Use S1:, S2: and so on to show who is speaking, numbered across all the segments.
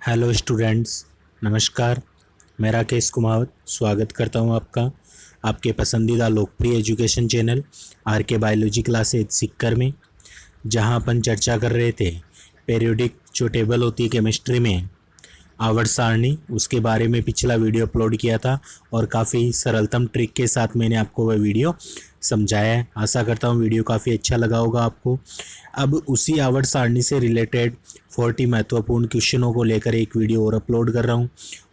S1: Hello students, नमस्कार। मैं राकेश कुमावत स्वागत करता हूं आपका आपके पसंदीदा लोकप्रिय एजुकेशन चैनल आर के बायोलॉजी क्लासेज सीखकर में, जहां अपन चर्चा कर रहे थे पीरियोडिक जो टेबल होती है केमिस्ट्री में आवर्त सारणी, उसके बारे में पिछला वीडियो अपलोड किया था और काफ़ी सरलतम ट्रिक के साथ मैंने आपको वह वीडियो समझाया है। आशा करता हूँ वीडियो काफ़ी अच्छा लगा होगा आपको। अब उसी आवर्त सारणी से रिलेटेड 40 महत्वपूर्ण क्वेश्चनों को लेकर एक वीडियो और अपलोड कर रहा हूँ,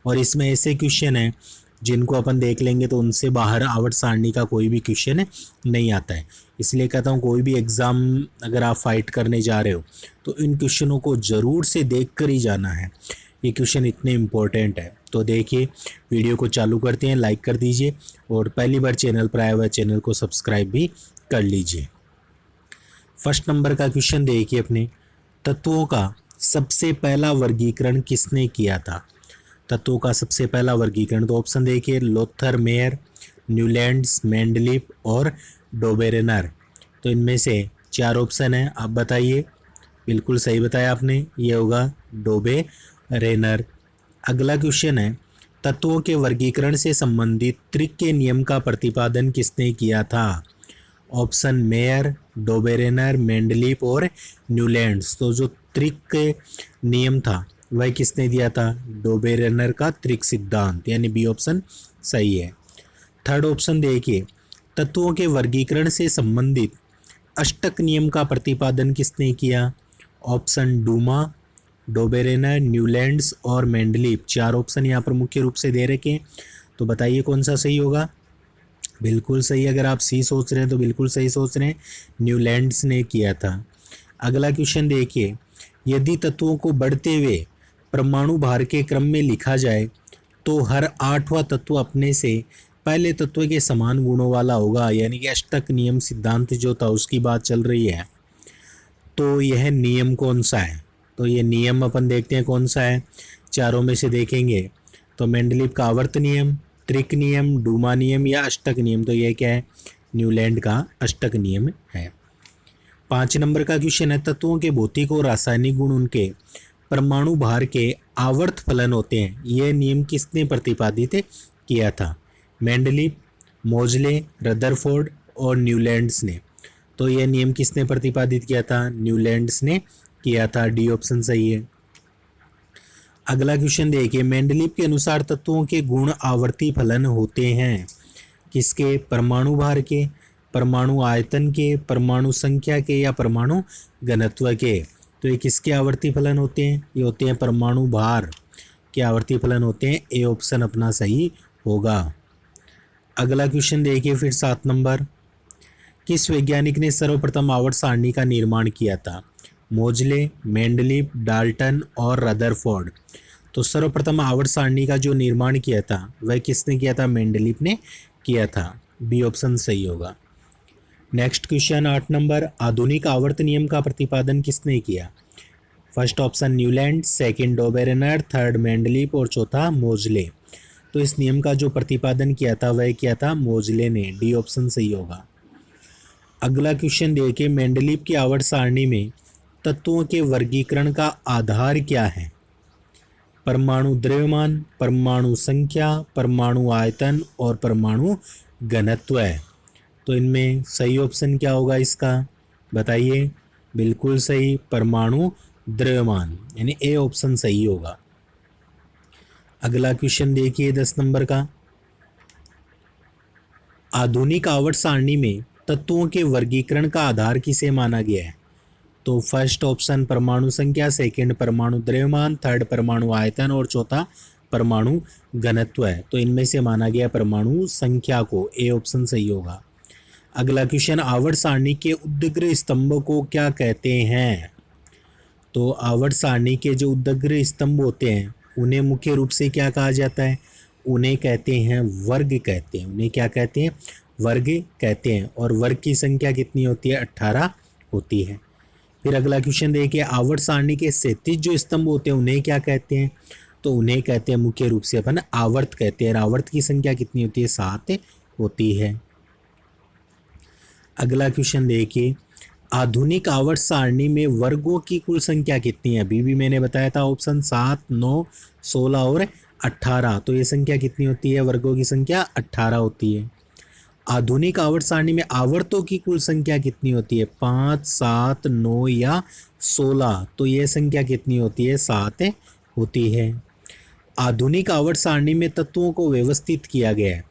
S1: और इसमें ऐसे क्वेश्चन हैं जिनको अपन देख लेंगे तो उनसे बाहर आवर्त सारणी का कोई भी क्वेश्चन नहीं आता है। इसलिए कहता हूँ कोई भी एग्ज़ाम अगर आप फाइट करने जा रहे हो तो इन क्वेश्चनों को ज़रूर से देख कर ही जाना है। ये क्वेश्चन इतने इम्पोर्टेंट है। तो देखिए, वीडियो को चालू करते हैं, लाइक कर दीजिए और पहली बार चैनल पर आया हुआ चैनल को सब्सक्राइब भी कर लीजिए। फर्स्ट नंबर का क्वेश्चन देखिए, अपने तत्वों का सबसे पहला वर्गीकरण किसने किया था? तत्वों का सबसे पहला वर्गीकरण, तो ऑप्शन देखिए, लोथर मेयर, न्यूलैंड्स, मेंडलीफ और डोबेरेनर। तो इनमें से 4 ऑप्शन है, आप बताइए। बिल्कुल सही बताया आपने, ये होगा डोबेरेनर। अगला क्वेश्चन है, तत्वों के वर्गीकरण से संबंधित त्रिक के नियम का प्रतिपादन किसने किया था? ऑप्शन मेयर, डोबेरेनर, मेंडलीफ और न्यूलैंड्स। तो जो त्रिक के नियम था वह किसने दिया था? डोबेरेनर का त्रिक सिद्धांत, यानी बी ऑप्शन सही है। थर्ड ऑप्शन देखिए, तत्वों के वर्गीकरण से संबंधित अष्टक नियम का प्रतिपादन किसने किया? ऑप्शन डूमा, डोबेरेनर, न्यूलैंड्स और मेंडलीफ। 4 ऑप्शन यहाँ पर मुख्य रूप से दे रखे हैं, तो बताइए कौन सा सही होगा? बिल्कुल सही, अगर आप सी सोच रहे हैं तो बिल्कुल सही सोच रहे हैं, न्यूलैंड्स ने किया था। अगला क्वेश्चन देखिए, यदि तत्वों को बढ़ते हुए परमाणु भार के क्रम में लिखा जाए तो हर 8वां तत्व अपने से पहले तत्व के समान गुणों वाला होगा, यानी कि अष्टक नियम सिद्धांत जो था उसकी बात चल रही है। तो यह नियम कौन सा है? तो ये नियम अपन देखते हैं कौन सा है, चारों में से देखेंगे तो मेंडलीफ का आवर्त नियम, त्रिक नियम, डूमा नियम या अष्टक नियम। तो ये क्या है? न्यूलैंड का अष्टक नियम है। 5 नंबर का क्वेश्चन है, तत्वों के भौतिक और रासायनिक गुण उनके परमाणु भार के आवर्त फलन होते हैं, यह नियम किसने प्रतिपादित किया था? मेंडलीफ, मोजले, रदरफोर्ड और न्यूलैंड्स ने। तो यह नियम किसने प्रतिपादित किया था? न्यूलैंड्स ने किया था, डी ऑप्शन सही है। अगला क्वेश्चन देखिए, मेंडलीफ के अनुसार तत्वों के गुण आवर्ती फलन होते हैं किसके? परमाणु भार के, परमाणु आयतन के, परमाणु संख्या के या परमाणु घनत्व के। तो ये किसके आवर्ती फलन होते हैं? ये होते हैं परमाणु भार के आवर्ती फलन होते हैं, ए ऑप्शन अपना सही होगा। अगला क्वेश्चन देखिए फिर 7 नंबर, किस वैज्ञानिक ने सर्वप्रथम आवर्त सारणी का निर्माण किया था? मोजले, मेंडलीफ, डाल्टन और रदरफोर्ड। तो सर्वप्रथम आवर्त सारणी का जो निर्माण किया था वह किसने किया था? मेंडलीफ ने किया था, बी ऑप्शन सही होगा। नेक्स्ट क्वेश्चन 8 नंबर, आधुनिक आवर्त नियम का प्रतिपादन किसने किया? First option Newlands, second Dobereiner, third Mendeleev और चौथा मोजले। तो इस नियम का जो प्रतिपादन किया था वह किया था मोजले ने, डी ऑप्शन सही होगा। अगला क्वेश्चन देखिए, मेंडलीफ की आवर्त सारणी में तत्वों के वर्गीकरण का आधार क्या है? परमाणु द्रव्यमान, परमाणु संख्या, परमाणु आयतन और परमाणु घनत्व है। तो इनमें सही ऑप्शन क्या होगा इसका? बताइए। बिल्कुल सही, परमाणु द्रव्यमान, यानी ए ऑप्शन सही होगा। अगला क्वेश्चन देखिए 10 नंबर का, आधुनिक आवर्त सारणी में तत्वों के वर्गीकरण का आधार किसे माना गया है? तो फर्स्ट ऑप्शन परमाणु संख्या, सेकंड परमाणु द्रव्यमान, थर्ड परमाणु आयतन और चौथा परमाणु घनत्व है। तो इनमें से माना गया परमाणु संख्या को, ए ऑप्शन सही होगा। अगला क्वेश्चन, आवर्त सारणी के उद्ग्र स्तंभ को क्या कहते हैं? तो आवर्त सारणी के जो उद्ग्र स्तंभ होते हैं उन्हें मुख्य रूप से क्या कहा जाता है? उन्हें कहते हैं वर्ग कहते हैं। उन्हें क्या कहते हैं? वर्ग कहते हैं। और वर्ग की संख्या कितनी होती है? 18 होती है। फिर अगला क्वेश्चन देखिए, आवर्त सारणी के क्षैतिज जो स्तंभ होते हैं उन्हें क्या कहते हैं? तो उन्हें कहते हैं मुख्य रूप से अपन आवर्त कहते हैं। आवर्त की संख्या कितनी होती है? 7 होती है। अगला क्वेश्चन देखिए, आधुनिक आवर्त सारणी में वर्गों की कुल संख्या कितनी है? अभी भी मैंने बताया था ऑप्शन 7, 9, 16 और 18। तो ये संख्या कितनी होती है? वर्गों की संख्या 18 होती है। आधुनिक आवर्त सारणी में आवर्तों की कुल संख्या कितनी होती है? 5, 7, 9 या 16। तो ये संख्या कितनी होती है? 7 होती है। आधुनिक आवर्त सारणी में तत्वों को व्यवस्थित किया गया है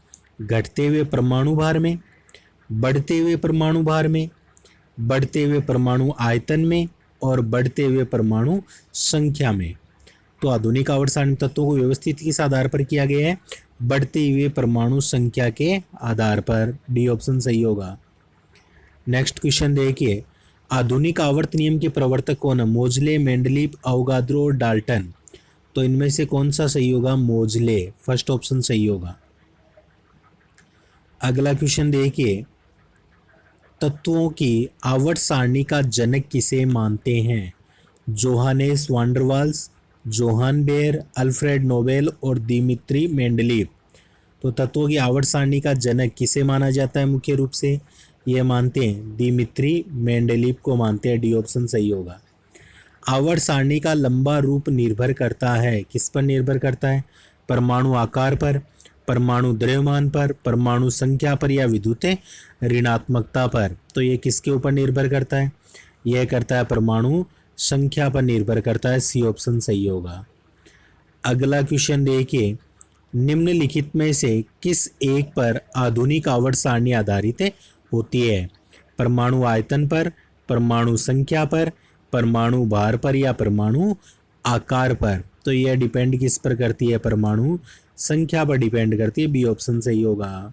S1: घटते हुए परमाणु भार में, बढ़ते हुए परमाणु भार में, बढ़ते हुए परमाणु आयतन में और बढ़ते हुए परमाणु संख्या में। तो आधुनिक आवर्त सारणी तत्वों को व्यवस्थित किस आधार पर किया गया है? बढ़ते हुए परमाणु संख्या के आधार पर। डी ऑप्शन सही होगा। नेक्स्ट क्वेश्चन देखिए, आधुनिक आवर्त नियम के प्रवर्तक कौन है? मोजले, मेंडलीव, अवोगाद्रो और डाल्टन। तो इनमें से कौन सा सही होगा? मोजले, फर्स्ट ऑप्शन सही होगा। अगला क्वेश्चन देखिए, तत्वों की आवर्त सारणी का जनक किसे मानते हैं? Johannes van der Waals, Johann Baeyer, Alfred Nobel और दिमित्री मेंडलीव। तो तत्वों की आवर्त सारणी का जनक किसे माना जाता है? मुख्य रूप से ये मानते हैं दिमित्री मेंडलीव को मानते हैं। डी ऑप्शन सही होगा। आवर्त सारणी का लंबा रूप निर्भर करता है, किस पर निर्भर करता है? परमाणु आकार पर, परमाणु द्रव्यमान पर, परमाणु संख्या पर या विद्युत ऋणात्मकता पर। तो ये किसके ऊपर निर्भर करता है? यह करता है परमाणु संख्या पर निर्भर करता है। सी ऑप्शन सही होगा। अगला क्वेश्चन देखिए, निम्नलिखित में से किस एक पर आधुनिक आवर्त सारणी आधारित होती है? परमाणु आयतन पर, परमाणु संख्या पर, परमाणु भार पर या परमाणु आकार पर। तो यह डिपेंड किस पर करती है? परमाणु संख्या पर डिपेंड करती है। बी ऑप्शन सही होगा।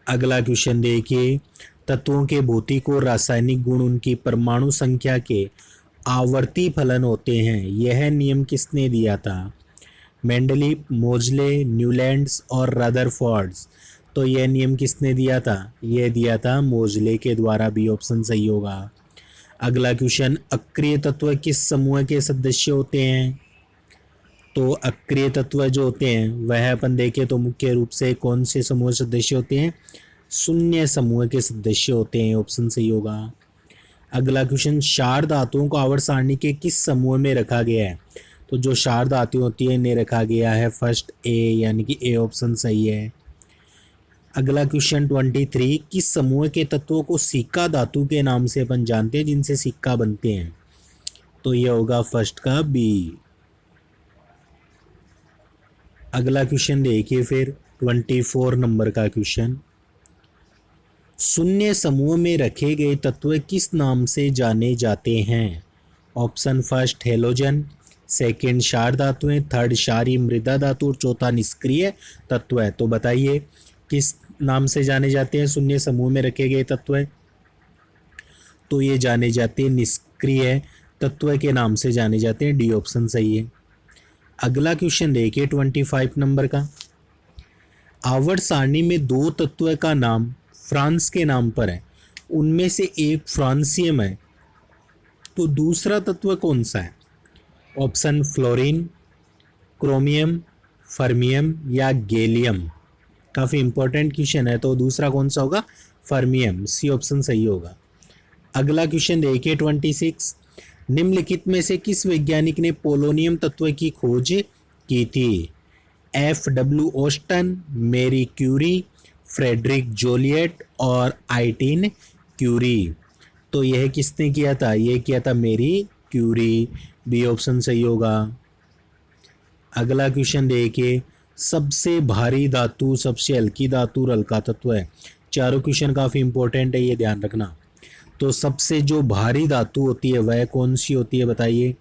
S1: अगला क्वेश्चन देखिए, तत्वों के भौतिक और रासायनिक गुण उनकी परमाणु संख्या के आवर्ती फलन होते हैं। यह नियम किसने दिया था? मेंडलीव, मोजले, न्यूलैंड्स और रदरफोर्ड्स। तो यह नियम किसने दिया था? यह दिया था मोजले के द्वारा। बी ऑप्शन सही होगा। अगला क्वेश्चन, अक्रिय तत्व किस समूह के सदस्य होते हैं? तो अक्रिय तत्व जो होते हैं वह अपन देखें तो मुख्य रूप से कौन से समूह सदस्य होते हैं? शून्य समूह के सदस्य होते हैं। ऑप्शन सही होगा। अगला क्वेश्चन, क्षार धातुओं को आवर्त सारणी के किस समूह में रखा गया है? तो जो क्षार धातु होती है इन्हें रखा गया है फर्स्ट ए, यानी कि ए ऑप्शन सही है। अगला क्वेश्चन 23, किस समूह के तत्वों को सिक्का धातु के नाम से अपन जानते हैं जिनसे सिक्का बनते हैं? तो यह होगा फर्स्ट का बी। अगला क्वेश्चन देखिए फिर 24 नंबर का क्वेश्चन, शून्य समूह में रखे गए तत्व किस नाम से जाने जाते हैं? ऑप्शन फर्स्ट हेलोजन, सेकंड क्षार धातुएं, थर्ड क्षारीय मृदा धातु और चौथा निष्क्रिय तत्व है। तो बताइए किस नाम से जाने जाते हैं शून्य समूह में रखे गए तत्व? तो ये जाने जाते हैं निष्क्रिय तत्व के नाम से जाने जाते हैं। डी ऑप्शन सही है। अगला क्वेश्चन देखिए 25 नंबर का, आवर्त सारणी में दो तत्व का नाम फ्रांस के नाम पर है, उनमें से एक फ्रांसियम है, तो दूसरा तत्व कौन सा है? ऑप्शन फ्लोरीन, क्रोमियम, फर्मियम या गैलियम। काफ़ी इंपॉर्टेंट क्वेश्चन है, तो दूसरा कौन सा होगा? फर्मियम। सी ऑप्शन सही होगा। अगला क्वेश्चन देखिए 26, निम्नलिखित में से किस वैज्ञानिक ने पोलोनियम तत्व की खोज की थी? F.W. ऑस्टन, मेरी क्यूरी, फ्रेडरिक जोलियट और आइटिन क्यूरी। तो यह किसने किया था? यह किया था मेरी क्यूरी। बी ऑप्शन सही होगा। अगला क्वेश्चन देखिए, सबसे भारी धातु, सबसे हल्की धातु और हल्का तत्व है। चारों क्वेश्चन काफ़ी इंपॉर्टेंट है, ये ध्यान रखना। तो सबसे जो भारी धातु होती है वह कौन सी होती है बताइए?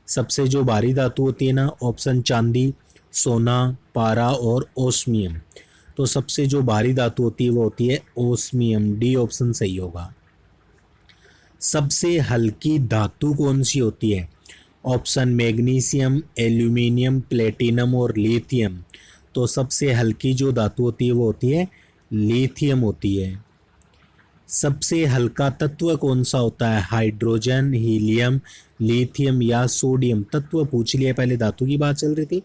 S1: सबसे जो भारी धातु होती है ना, ऑप्शन चांदी, सोना, पारा और ओस्मियम। तो सबसे जो भारी धातु होती है वो होती है ओस्मियम। डी ऑप्शन सही होगा। सबसे हल्की धातु कौन सी होती है? ऑप्शन मैग्नीशियम, एल्यूमिनियम, प्लेटिनम और लिथियम। तो सबसे हल्की जो धातु होती है वो होती है लिथियम होती है। सबसे हल्का तत्व कौन सा होता है? हाइड्रोजन, हीलियम, लिथियम या सोडियम। तत्व पूछ लिया, पहले धातु की बात चल रही थी,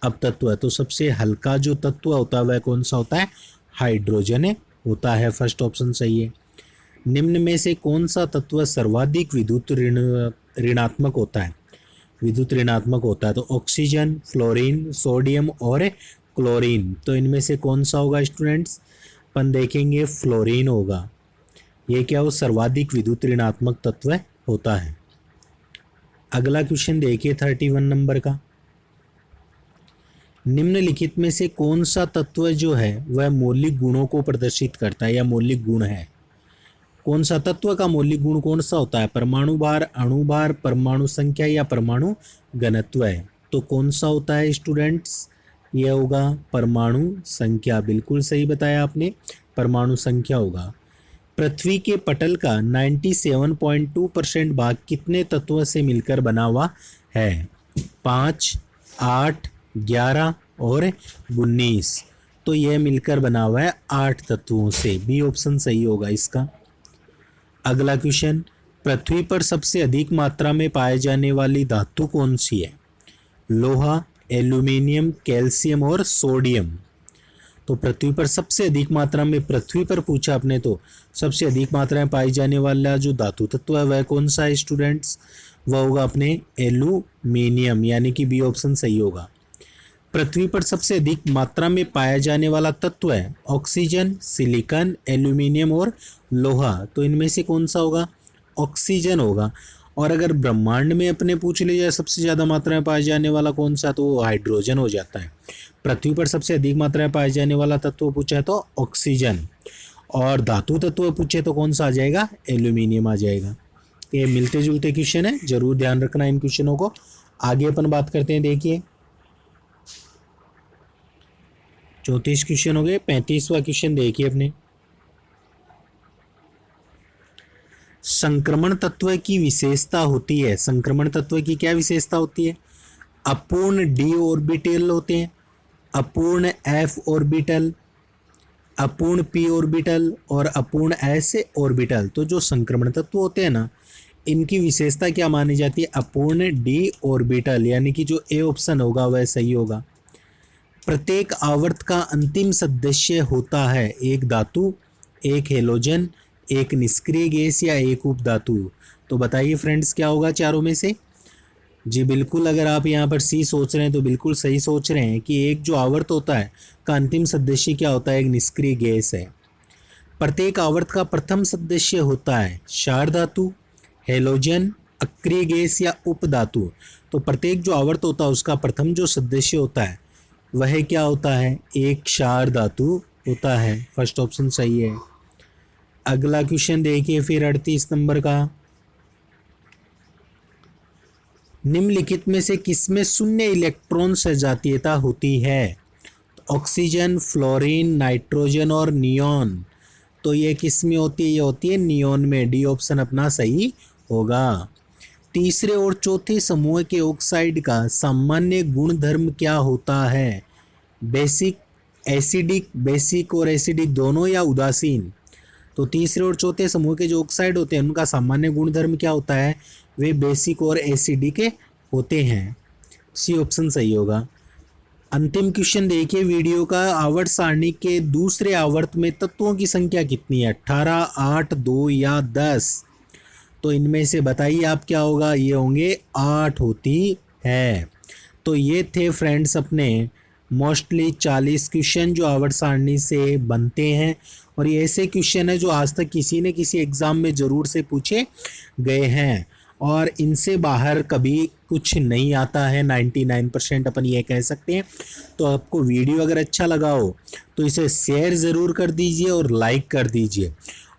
S1: अब तत्व है। तो सबसे हल्का जो तत्व होता है वह कौन सा होता है? हाइड्रोजन होता है। फर्स्ट ऑप्शन सही है। निम्न में से कौन सा तत्व सर्वाधिक विद्युत ऋणात्मक होता है? विद्युत ऋणात्मक होता है तो ऑक्सीजन, फ्लोरीन, सोडियम और क्लोरीन। तो इनमें से कौन सा होगा स्टूडेंट्स? अपन देखेंगे फ्लोरीन होगा। ये क्या हो, सर्वाधिक विद्युत ऋणात्मक तत्व होता है। अगला क्वेश्चन देखिए 31 नंबर का। निम्नलिखित में से कौन सा तत्व जो है वह मौलिक गुणों को प्रदर्शित करता है या मौलिक गुण है? कौन सा तत्व का मौलिक गुण कौन सा होता है? परमाणु भार, अणु भार, परमाणु संख्या या परमाणु घनत्व है। तो कौन सा होता है स्टूडेंट्स? यह होगा परमाणु संख्या। बिल्कुल सही बताया आपने, परमाणु संख्या होगा। पृथ्वी के पटल का 97.2% भाग कितने तत्वों से मिलकर बना हुआ है? 5, 8, 11 और 19। तो यह मिलकर बना हुआ है 8 तत्वों से। बी ऑप्शन सही होगा इसका। अगला क्वेश्चन, पृथ्वी पर सबसे अधिक मात्रा में पाए जाने वाली धातु कौन सी है? लोहा, एल्यूमिनियम, कैल्शियम और सोडियम। तो पृथ्वी पर सबसे अधिक मात्रा में, पृथ्वी पर पूछा आपने तो सबसे अधिक मात्रा में पाई जाने वाला जो धातु तत्व है वह कौन सा है स्टूडेंट्स? वह होगा अपने एल्यूमिनियम, यानी कि बी ऑप्शन सही होगा। पृथ्वी पर सबसे अधिक मात्रा में पाया जाने वाला तत्व है ऑक्सीजन, सिलिकॉन, एल्यूमिनियम और लोहा। तो इनमें से कौन सा होगा? ऑक्सीजन होगा। और अगर ब्रह्मांड में अपने पूछ लिया सबसे ज़्यादा मात्रा में पाया जाने वाला कौन सा, तो हाइड्रोजन हो जाता है। पृथ्वी पर सबसे अधिक मात्रा में पाए जाने वाला तत्व पूछा है तो ऑक्सीजन, और धातु तत्व पूछे तो कौन सा आ जाएगा? एल्यूमिनियम आ जाएगा। ये मिलते जुलते क्वेश्चन है, जरूर ध्यान रखना इन क्वेश्चनों को। आगे अपन बात करते हैं। देखिए 34 क्वेश्चन हो गए। 35वां क्वेश्चन देखिए अपने। संक्रमण तत्व की विशेषता होती है, संक्रमण तत्व की क्या विशेषता होती है? अपूर्ण डी ऑर्बिटल होते हैं, अपूर्ण एफ ऑर्बिटल, अपूर्ण पी ऑर्बिटल और अपूर्ण एस ऑर्बिटल। तो जो संक्रमण तत्व होते हैं ना, इनकी विशेषता क्या मानी जाती है? अपूर्ण डी ऑर्बिटल, यानी कि जो ए ऑप्शन होगा वह सही होगा। प्रत्येक आवर्त का अंतिम सदस्य होता है एक धातु, एक हेलोजन, एक निष्क्रिय गैस या एक उपधातु। तो बताइए फ्रेंड्स क्या होगा चारों में से? जी बिल्कुल, अगर आप यहाँ पर सी सोच रहे हैं तो बिल्कुल सही सोच रहे हैं कि एक जो आवर्त होता है का अंतिम सदस्य क्या होता है? एक निष्क्रिय गैस है। प्रत्येक आवर्त का प्रथम सदस्य होता है क्षार धातु, हेलोजन, अक्रिय गैस या उपधातु। तो प्रत्येक जो आवर्त होता है उसका प्रथम जो सदस्य होता है वह क्या होता है? एक क्षार धातु होता है। फर्स्ट ऑप्शन सही है। अगला क्वेश्चन देखिए फिर 38 नंबर का। निम्नलिखित में से किसमें शून्य इलेक्ट्रॉन सजातीयता होती है? ऑक्सीजन, फ्लोरीन, नाइट्रोजन और नियॉन। तो ये किस में होती है? ये होती है नियॉन में। डी ऑप्शन अपना सही होगा। तीसरे और चौथे समूह के ऑक्साइड का सामान्य गुणधर्म क्या होता है? बेसिक, एसिडिक, बेसिक और एसिडिक दोनों या उदासीन? तो तीसरे और चौथे समूह के जो ऑक्साइड होते हैं उनका सामान्य गुणधर्म क्या होता है? वे बेसिक और एसिडिक होते हैं। सी ऑप्शन सही होगा। अंतिम क्वेश्चन देखिए वीडियो का। आवर्त सारणी के दूसरे आवर्त में तत्वों की संख्या कितनी है? 18, 8, 2 या 10? तो इनमें से बताइए आप क्या होगा? ये होंगे 8 होती है। तो ये थे फ्रेंड्स अपने मोस्टली 40 क्वेश्चन जो आवर्त सारणी से बनते हैं, और ये ऐसे क्वेश्चन है जो आज तक किसी न किसी एग्ज़ाम में ज़रूर से पूछे गए हैं, और इनसे बाहर कभी कुछ नहीं आता है। 99% अपन ये कह सकते हैं। तो आपको वीडियो अगर अच्छा लगा हो तो इसे शेयर ज़रूर कर दीजिए और लाइक कर दीजिए,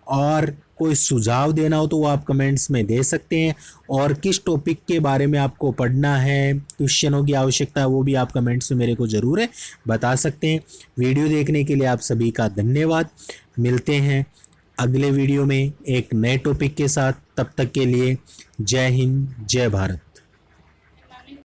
S1: और कोई सुझाव देना हो तो वो आप कमेंट्स में दे सकते हैं, और किस टॉपिक के बारे में आपको पढ़ना है, क्वेश्चनों की आवश्यकता है, वो भी आप कमेंट्स में मेरे को ज़रूर बता सकते हैं। वीडियो देखने के लिए आप सभी का धन्यवाद। मिलते हैं अगले वीडियो में एक नए टॉपिक के साथ। तब तक के लिए जय हिंद, जय भारत।